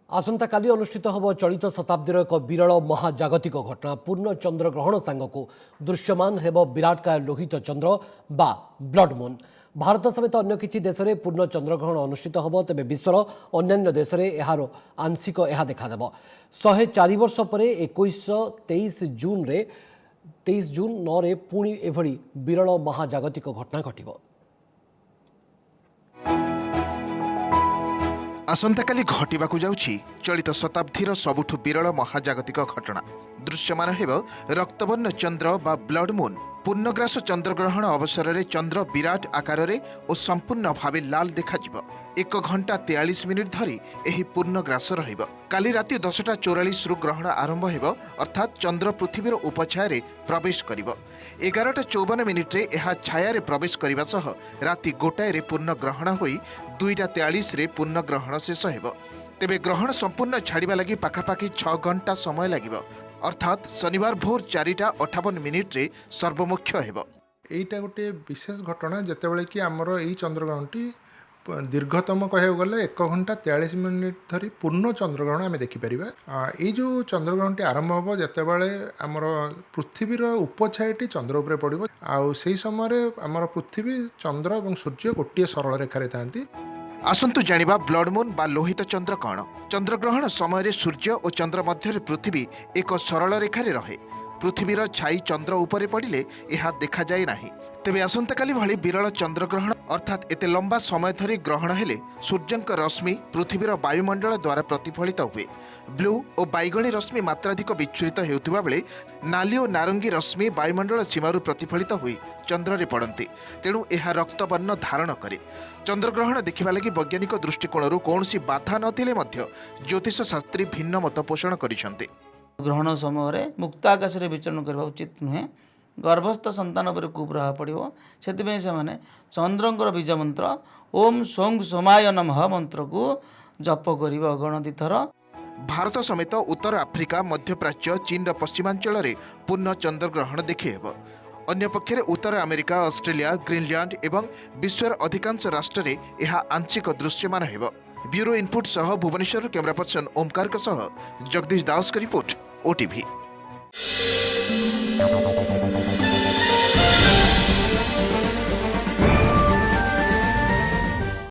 आसंता काली अनुष्ठित hub चलित शताब्दीर एक विरल महाजागतिक घटना पूर्ण चंद्रग्रहण सांगक दृश्यमान हेब विराटकाय लोहित चंद्र बा ब्लड मून। भारत समेत अन्य किछि देश में पूर्ण चंद्रग्रहण अनुष्ठित हब तेबे विश्वर अन्यान्य देश में यार आंशिक यह देखादेव। 104 वर्ष पर 23 जून 9 रे पुणी एभली विरल महाजागतिक घटना घटिब। आसंताकाली घटिबाकु जाउछि चलित शताब्दीर सबुठु विरल महाजागतिक घटना। दृश्यमान हेब रक्तवर्ण चंद्र बा ब्लड मून। पूर्णग्रास चंद्रग्रहण अवसर में चंद्र विराट आकार और संपूर्ण भावे लाल देखा 1 घंटा 43 मिनिट धरी एही पूर्णग्रास रहिब। काली राति 10:44 रु ग्रहण आरंभ हेब अर्थात चंद्र पृथ्वीर उपछाया प्रवेश करिब। 11:54 मिनिट रे एहा छाया प्रवेश करने सह राति 1टाए रे पूर्ण ग्रहण होई 2:43 रे पूर्ण ग्रहण शेष हेब। तेबे ग्रहण संपूर्ण छाड़िबा लगी पाखापाखि 6 घंटा समय लागिब अर्थात शनिवार भोर 4:58 मिनिट रे सर्वमुख्य हेब। एटा गोटे विशेष घटना जेतेबेले कि आमर एई चंद्रग्रहणटी दीर्घतम कह गले 1 घंटा 43 मिनिट धरी पूर्ण चंद्रग्रहण आम देखिपर। ये जो चंद्रग्रहणटी आरंभ हम जितेबाला आमर पृथ्वीर उपछायाटी चंद्र उपर पड़ो आई समय आमर पृथ्वी चंद्र और सूर्य गोटे सरल रेखार था। आसंतु जानिबा ब्लड मून बा लोहित चंद्र कौन। चंद्रग्रहण समय सूर्य और चंद्र मध्य पृथ्वी एक सरल रेखार रहे। पृथ्वीर छाई चंद्र उपरे पड़िले यह देखा जाए नाही। तेबे आसंताकाली भली विरल चंद्रग्रहण अर्थात एते लंबा समय धरी ग्रहण हेले सूर्यंक रश्मि पृथ्वीर वायुमंडल द्वारा प्रतिफलित हुए। ब्लू और बैगणी रश्मि मात्राधिक विच्छुरित हेउथिबा बेले नाली और नारंगी रश्मि वायुमंडल सीमारू प्रतिफलित हुई चंद्र रे पड़ती। तेणु यह रक्तवर्ण धारण करे। चंद्रग्रहण देखा लगी वैज्ञानिक दृष्टिकोण कौनसी बाधा नथिले मध्य ज्योतिष शास्त्री भिन्न मत पोषण करिसेंते। ग्रहण समय मुक्त आकाश में विचरण करने उचित नुहे। गर्भस्थ संतान पर कुप्रभाव पड़ो से चंद्रंकर बीज मंत्र ओम सोंग सोमाय नमः मंत्र को जप कर गणति थर। भारत समेत उत्तर आफ्रिका मध्यप्राच्य चीन पश्चिमांचल में पूर्ण चंद्रग्रहण देखिहेब। अन्य पक्षरे उत्तर अमेरिका ऑस्ट्रेलिया ग्रीनलैंड एवं विश्वर अधिकांश राष्ट्र में यह आंशिक दृश्यमान हेब। ब्यूरो इनपुट सह भुवनेश्वर कैमरा पर्सन ओमकार सह जगदीश दास का रिपोर्ट ओटीवी।